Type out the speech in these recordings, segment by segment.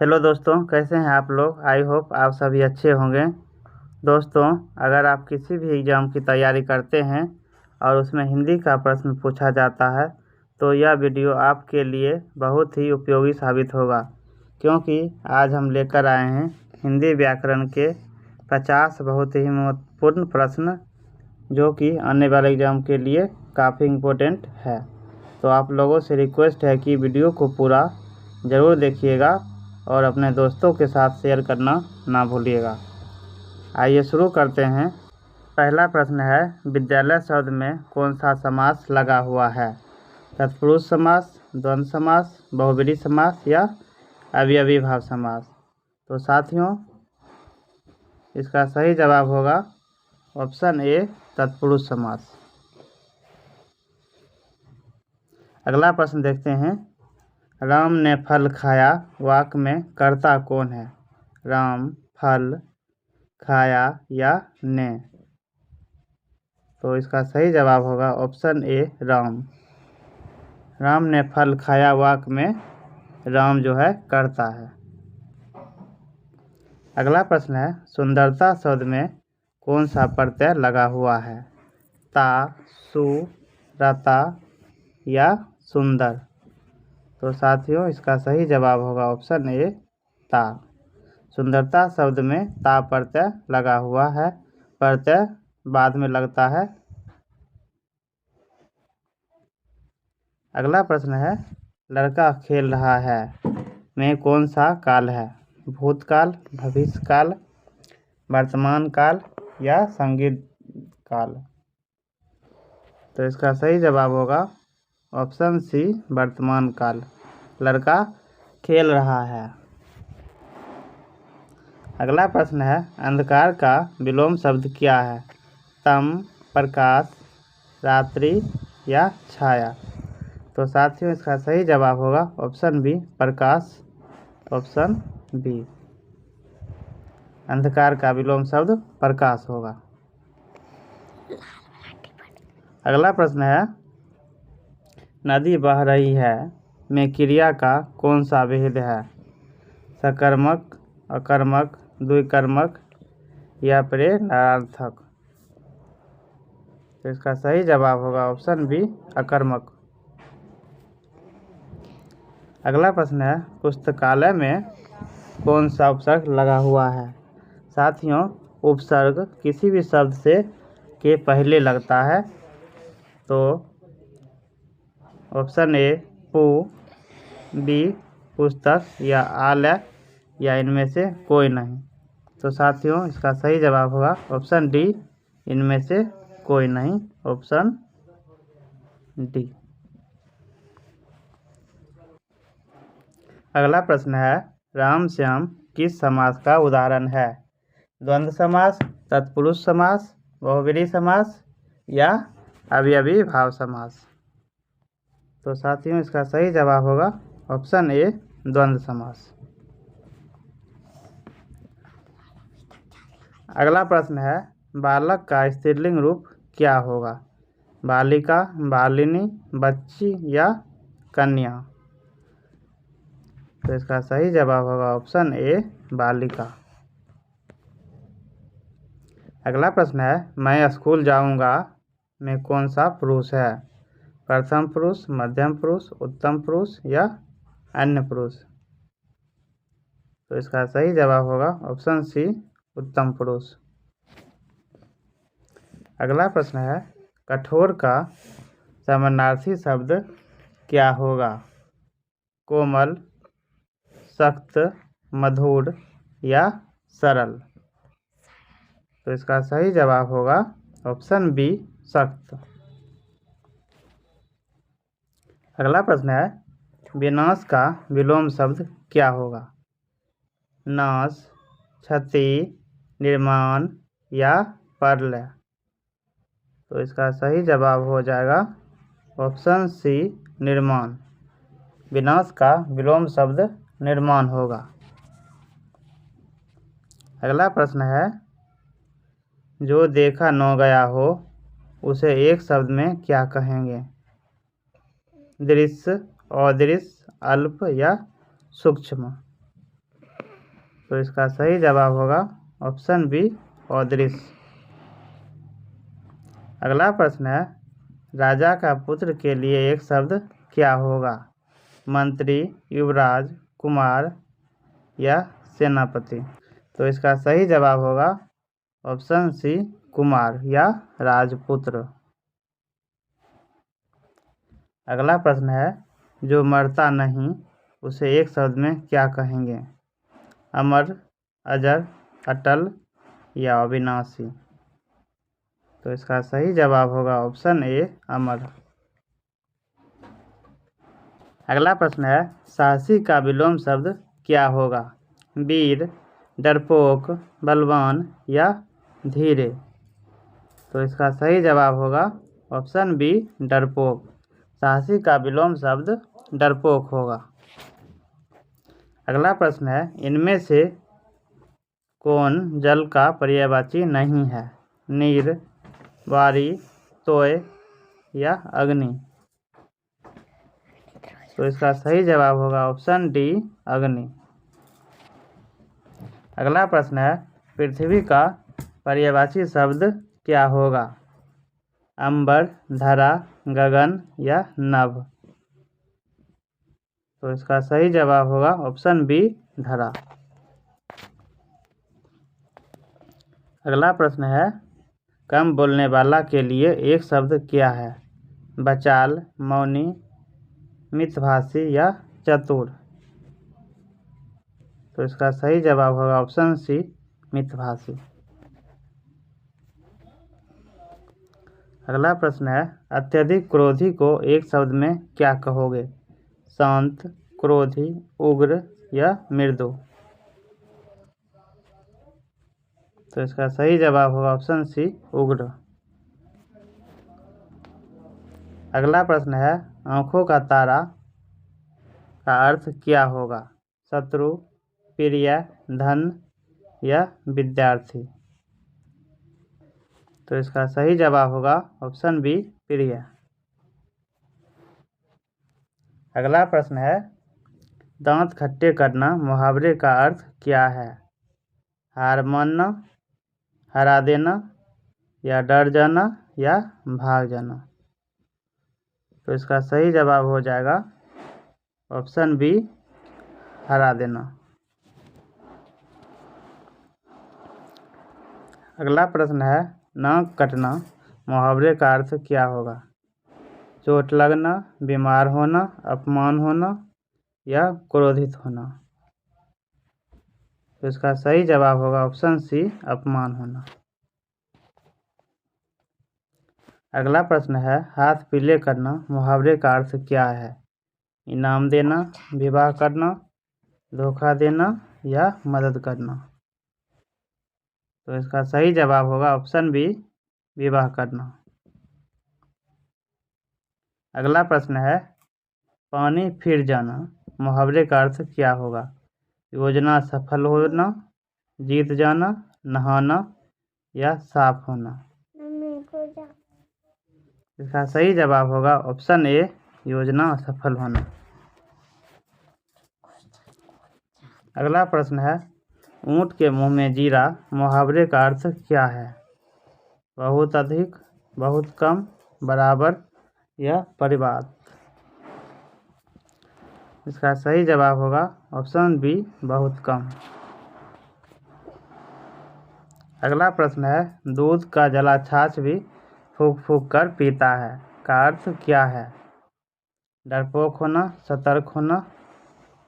Hello दोस्तों, कैसे हैं आप लोग। आई होप आप सभी अच्छे होंगे। दोस्तों, अगर आप किसी भी एग्ज़ाम की तैयारी करते हैं और उसमें हिंदी का प्रश्न पूछा जाता है तो यह वीडियो आपके लिए बहुत ही उपयोगी साबित होगा, क्योंकि आज हम लेकर आए हैं हिंदी व्याकरण के 50 बहुत ही महत्वपूर्ण प्रश्न, जो कि आने वाले एग्ज़ाम के लिए काफ़ी इम्पोर्टेंट है। तो आप लोगों से रिक्वेस्ट है कि वीडियो को पूरा ज़रूर देखिएगा और अपने दोस्तों के साथ शेयर करना ना भूलिएगा। आइए शुरू करते हैं। पहला प्रश्न है, विद्यालय शब्द में कौन सा समास लगा हुआ है। तत्पुरुष समास, द्वंद्व समास, बहुब्रीहि समास या अवयवी भाव समास। तो साथियों, इसका सही जवाब होगा ऑप्शन ए, तत्पुरुष समास। अगला प्रश्न देखते हैं। राम ने फल खाया वाक्य में कर्ता कौन है। राम, फल, खाया या ने। तो इसका सही जवाब होगा ऑप्शन ए, राम। राम ने फल खाया वाक्य में राम जो है कर्ता है। अगला प्रश्न है, सुंदरता शब्द में कौन सा प्रत्यय लगा हुआ है। ता, सु, रता या सुंदर। तो साथियों, इसका सही जवाब होगा ऑप्शन ए, ता। सुंदरता शब्द में ता प्रत्यय लगा हुआ है। प्रत्यय बाद में लगता है। अगला प्रश्न है, लड़का खेल रहा है में कौन सा काल है। भूतकाल, भविष्यकाल, वर्तमान काल या संगीत काल। तो इसका सही जवाब होगा ऑप्शन सी, वर्तमान काल। लड़का खेल रहा है। अगला प्रश्न है, अंधकार का विलोम शब्द क्या है। तम, प्रकाश, रात्रि या छाया। तो साथियों, इसका सही जवाब होगा ऑप्शन बी, प्रकाश। ऑप्शन बी, अंधकार का विलोम शब्द प्रकाश होगा। अगला प्रश्न है, नदी बह रही है में क्रिया का कौन सा भेद है। सकर्मक, अकर्मक, द्विकर्मक या प्रेरणार्थक। तो इसका सही जवाब होगा ऑप्शन बी, अकर्मक। अगला प्रश्न है, पुस्तकालय में कौन सा उपसर्ग लगा हुआ है। साथियों, उपसर्ग किसी भी शब्द से के पहले लगता है। तो ऑप्शन ए, पु, बी, पुस्तक या आलय या इनमें से कोई नहीं। तो साथियों, इसका सही जवाब होगा ऑप्शन डी, इनमें से कोई नहीं। Option D. अगला प्रश्न है, राम श्याम किस समास का उदाहरण है। द्वंद्व समास, तत्पुरुष समास, बहुब्रीहि समास या अवयवी भाव समास। तो साथियों, इसका सही जवाब होगा ऑप्शन ए, द्वंद्व समास। अगला प्रश्न है, बालक का स्त्रीलिंग रूप क्या होगा। बालिका, बालिनी, बच्ची या कन्या। तो इसका सही जवाब होगा ऑप्शन ए, बालिका। अगला प्रश्न है, मैं स्कूल जाऊंगा में कौन सा पुरुष है। प्रथम पुरुष, मध्यम पुरुष, उत्तम पुरुष या अन्य पुरुष। तो इसका सही जवाब होगा ऑप्शन सी, उत्तम पुरुष। अगला प्रश्न है, कठोर का समानार्थी शब्द क्या होगा। कोमल, सख्त, मधुर या सरल। तो इसका सही जवाब होगा ऑप्शन बी, सख्त। अगला प्रश्न है, विनाश का विलोम शब्द क्या होगा। नाश, क्षति, निर्माण या प्रलय। तो इसका सही जवाब हो जाएगा ऑप्शन सी, निर्माण। विनाश का विलोम शब्द निर्माण होगा। अगला प्रश्न है, जो देखा न गया हो उसे एक शब्द में क्या कहेंगे। दृश्य, अदृश्य, अल्प या सूक्ष्म। तो इसका सही जवाब होगा ऑप्शन बी औदृश्य। अगला प्रश्न है, राजा का पुत्र के लिए एक शब्द क्या होगा? मंत्री, युवराज, कुमार या सेनापति। तो इसका सही जवाब होगा ऑप्शन सी कुमार या राजपुत्र। अगला प्रश्न है, जो मरता नहीं उसे एक शब्द में क्या कहेंगे? अमर, अजर, अटल या अविनाशी। तो इसका सही जवाब होगा ऑप्शन ए अमर। अगला प्रश्न है, साहसी का विलोम शब्द क्या होगा? वीर, डरपोक, बलवान या धीरे। तो इसका सही जवाब होगा ऑप्शन बी डरपोक। साहसी का विलोम शब्द डरपोक होगा। अगला प्रश्न है, इनमें से कौन जल का पर्यायवाची नहीं है? नीर, वारी, तोय या अग्नि। तो इसका सही जवाब होगा ऑप्शन डी अग्नि। अगला प्रश्न है, पृथ्वी का पर्यायवाची शब्द क्या होगा? अंबर, धरा, गगन या नभ। तो इसका सही जवाब होगा ऑप्शन बी धरा। अगला प्रश्न है, कम बोलने वाला के लिए एक शब्द क्या है? बचाल, मौनी, मितभाषी या चतुर। तो इसका सही जवाब होगा ऑप्शन सी मितभाषी। अगला प्रश्न है, अत्यधिक क्रोधी को एक शब्द में क्या कहोगे? शांत, क्रोधी, उग्र या मृदु। तो इसका सही जवाब होगा ऑप्शन सी उग्र। अगला प्रश्न है, आंखों का तारा का अर्थ क्या होगा? शत्रु, प्रिय, धन या विद्यार्थी। तो इसका सही जवाब होगा ऑप्शन बी प्रिय। अगला प्रश्न है, दांत खट्टे करना मुहावरे का अर्थ क्या है? हार मानना, हरा देना या डर जाना या भाग जाना। तो इसका सही जवाब हो जाएगा ऑप्शन बी हरा देना। अगला प्रश्न है, नाक कटना मुहावरे का अर्थ क्या होगा? चोट लगना, बीमार होना, अपमान होना या क्रोधित होना। तो इसका सही जवाब होगा ऑप्शन सी अपमान होना। अगला प्रश्न है, हाथ पीले करना मुहावरे का अर्थ क्या है? इनाम देना, विवाह करना, धोखा देना या मदद करना। तो इसका सही जवाब होगा ऑप्शन बी विवाह करना। अगला प्रश्न है, पानी फिर जाना मुहावरे का अर्थ क्या होगा? योजना सफल होना, जीत जाना, नहाना या साफ होना। इसका सही जवाब होगा ऑप्शन ए योजना सफल होना। अगला प्रश्न है, ऊंट के मुंह में जीरा मुहावरे का अर्थ क्या है? बहुत अधिक, बहुत कम, बराबर या परिवार। इसका सही जवाब होगा ऑप्शन बी बहुत कम। अगला प्रश्न है, दूध का जला छाछ भी फूंक फूंक कर पीता है का अर्थ क्या है? डरपोक होना, सतर्क होना,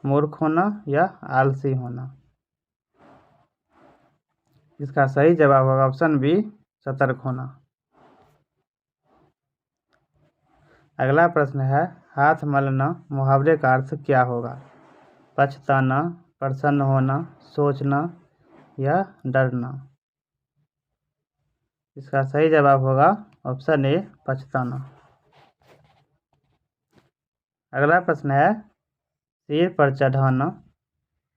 मूर्ख होना या आलसी होना। इसका सही जवाब होगा ऑप्शन बी सतर्क होना। अगला प्रश्न है, हाथ मलना मुहावरे का अर्थ क्या होगा? पछताना, प्रसन्न होना, सोचना या डरना। इसका सही जवाब होगा ऑप्शन ए पछताना। अगला प्रश्न है, सिर पर चढ़ाना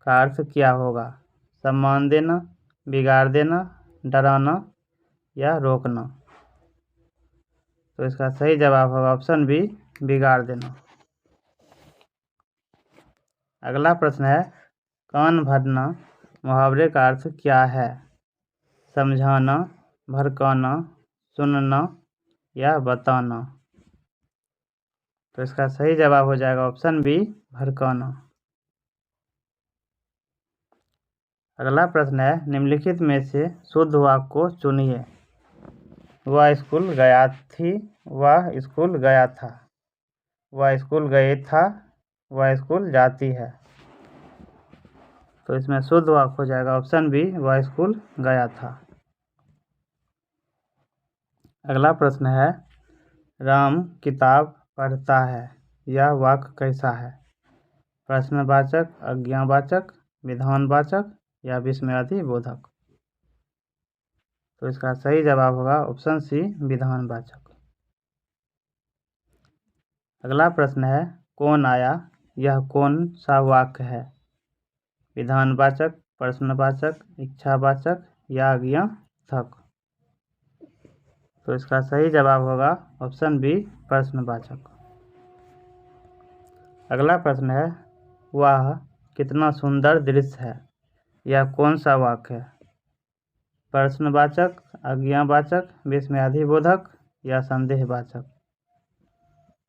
का अर्थ क्या होगा? सम्मान देना, बिगाड़ देना, डराना या रोकना। तो इसका सही जवाब होगा ऑप्शन बी बिगाड़ देना। अगला प्रश्न है, कान भरना मुहावरे का अर्थ क्या है? समझाना, भड़काना, सुनना या बताना। तो इसका सही जवाब हो जाएगा ऑप्शन बी, भड़काना। अगला प्रश्न है, निम्नलिखित में से शुद्ध वाक्य को चुनिए। वह स्कूल गया थी, वह स्कूल गया था, वह स्कूल गए था, वह स्कूल जाती है। तो इसमें शुद्ध वाक्य हो जाएगा ऑप्शन बी, वह स्कूल गया था। अगला प्रश्न है, राम किताब पढ़ता है, यह वाक्य कैसा है? प्रश्नवाचक, आज्ञावाचक, विधानवाचक या विस्मयार्थी बोधक। तो इसका सही जवाब होगा ऑप्शन सी, विधानवाचक। अगला प्रश्न है, कौन आया, यह कौन सा वाक्य है? विधानवाचक, प्रश्नवाचक, इच्छावाचक या आज्ञार्थक। तो इसका सही जवाब होगा ऑप्शन बी, प्रश्नवाचक। अगला प्रश्न है, वह कितना सुंदर दृश्य है, यह कौन सा वाक्य है? प्रश्नवाचक, आज्ञावाचक, विस्मयादिबोधक या संदेहवाचक।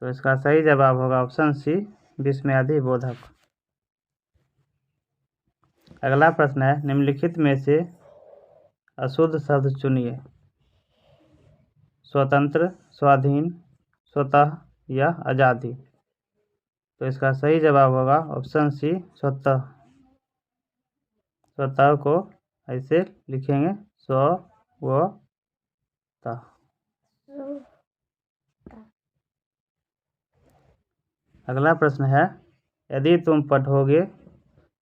तो इसका सही जवाब होगा ऑप्शन सी, विस्मयादिबोधक। अगला प्रश्न है, निम्नलिखित में से अशुद्ध शब्द चुनिए। स्वतंत्र, स्वाधीन, स्वतः या आज़ादी। तो इसका सही जवाब होगा ऑप्शन सी, स्वतः। स्वतः को ऐसे लिखेंगे, स्वतः। अगला प्रश्न है, यदि तुम पढ़ोगे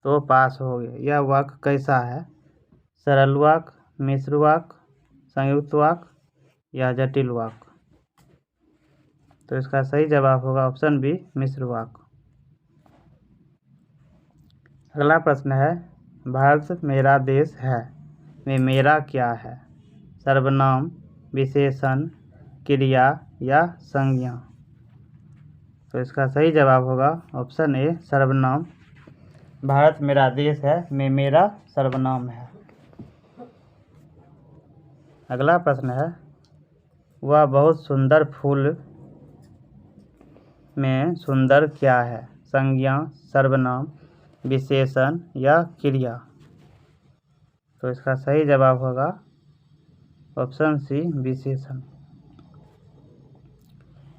तो पास होगे, यह वाक्य कैसा है? सरल वाक्य, मिश्र वाक्य, संयुक्त वाक्य या जटिल वाक्य। तो इसका सही जवाब होगा ऑप्शन बी, मिश्र वाक्य। अगला प्रश्न है, भारत मेरा देश है में मेरा क्या है? सर्वनाम, विशेषण, क्रिया या संज्ञा। तो इसका सही जवाब होगा ऑप्शन ए, सर्वनाम। भारत मेरा देश है में मेरा सर्वनाम है। अगला प्रश्न है, वह बहुत सुंदर फूल में सुंदर क्या है? संज्ञा, सर्वनाम, विशेषण या क्रिया। तो इसका सही जवाब होगा ऑप्शन सी, विशेषण।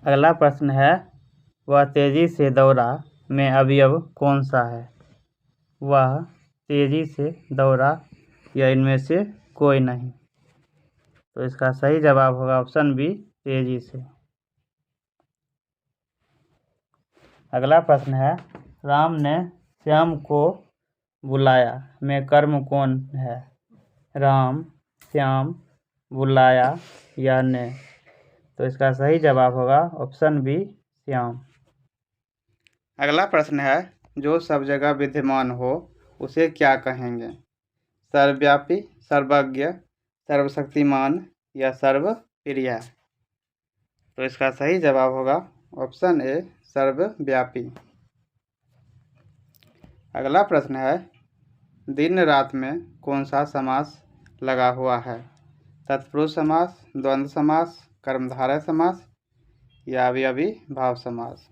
अगला प्रश्न है, वह तेजी से दौड़ा में अवयव कौन सा है? वह तेजी से दौड़ा या इनमें से कोई नहीं। तो इसका सही जवाब होगा ऑप्शन बी, तेजी से। अगला प्रश्न है, राम ने श्याम को बुलाया में कर्म कौन है? राम, श्याम, बुलाया या ने। तो इसका सही जवाब होगा ऑप्शन बी, श्याम। अगला प्रश्न है, जो सब जगह विद्यमान हो उसे क्या कहेंगे? सर्वव्यापी, सर्वज्ञ, सर्वशक्तिमान या सर्वप्रिय। तो इसका सही जवाब होगा ऑप्शन ए, सर्वव्यापी। अगला प्रश्न है, दिन रात में कौन सा समास लगा हुआ है? तत्पुरुष समास, द्वंद्व समास, कर्मधारय समास या अवयवी भाव समास।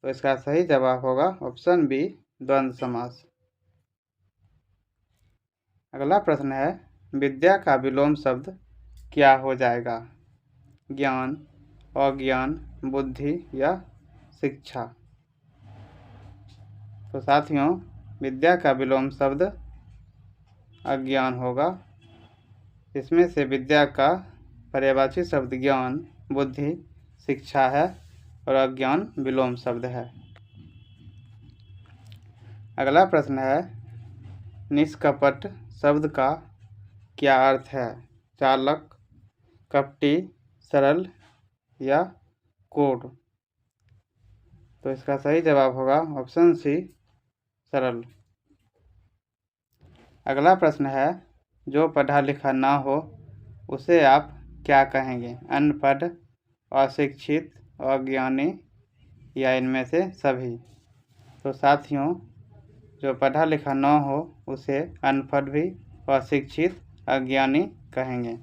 तो इसका सही जवाब होगा ऑप्शन बी, द्वंद्व समास। अगला प्रश्न है, विद्या का विलोम शब्द क्या हो जाएगा? ज्ञान, अज्ञान, बुद्धि या शिक्षा। तो साथियों, विद्या का विलोम शब्द अज्ञान होगा। इसमें से विद्या का पर्यायवाची शब्द ज्ञान, बुद्धि, शिक्षा है और अज्ञान विलोम शब्द है। अगला प्रश्न है, निष्कपट शब्द का क्या अर्थ है? चालक, कपटी, सरल या कोड। तो इसका सही जवाब होगा ऑप्शन सी, सरल। अगला प्रश्न है, जो पढ़ा लिखा ना हो उसे आप क्या कहेंगे? अनपढ़, अशिक्षित, अज्ञानी या इनमें से सभी। तो साथियों, जो पढ़ा लिखा न हो उसे अनपढ़ भी, अशिक्षित, अज्ञानी कहेंगे।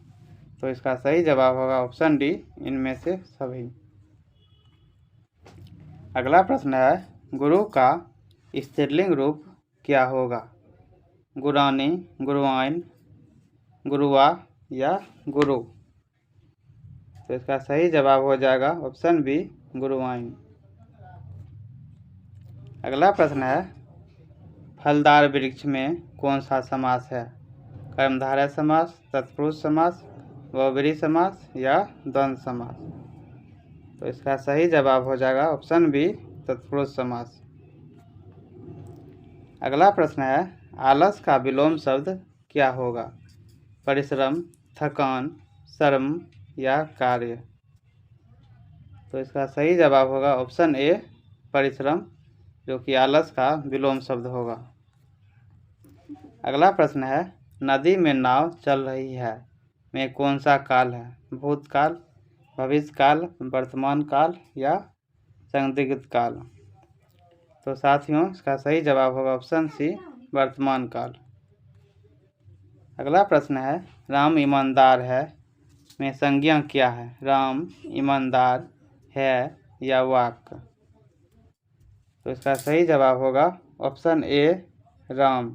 तो इसका सही जवाब होगा ऑप्शन डी, इनमें से सभी। अगला प्रश्न है, गुरु का स्त्रीलिंग रूप क्या होगा? गुरानी, गुरुआइन, गुरुआ या गुरु? तो इसका सही जवाब हो जाएगा ऑप्शन बी, गुरुआइन। अगला प्रश्न है, फलदार वृक्ष में कौन सा समास है? कर्मधारय समास, तत्पुरुष समास, बहुब्रीहि समास या द्वंद्व समास? तो इसका सही जवाब हो जाएगा ऑप्शन बी, तत्पुरुष समास। अगला प्रश्न है, आलस का विलोम शब्द क्या होगा? परिश्रम, थकान, श्रम या कार्य? तो इसका सही जवाब होगा ऑप्शन ए, परिश्रम, जो कि आलस का विलोम शब्द होगा। अगला प्रश्न है, नदी में नाव चल रही है में कौन सा काल है? भूतकाल, भविष्य काल, वर्तमान काल या संदिग्ध काल? तो साथियों इसका सही जवाब होगा ऑप्शन सी, वर्तमान काल। अगला प्रश्न है, राम ईमानदार है में संज्ञा क्या है? राम, ईमानदार, है या वाक्य? तो इसका सही जवाब होगा ऑप्शन ए, राम।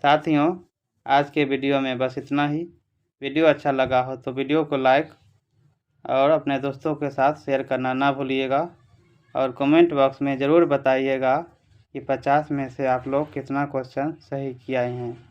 साथियों आज के वीडियो में बस इतना ही। वीडियो अच्छा लगा हो तो वीडियो को लाइक और अपने दोस्तों के साथ शेयर करना ना भूलिएगा, और कमेंट बॉक्स में ज़रूर बताइएगा कि 50 में से आप लोग कितना क्वेश्चन सही किए हैं।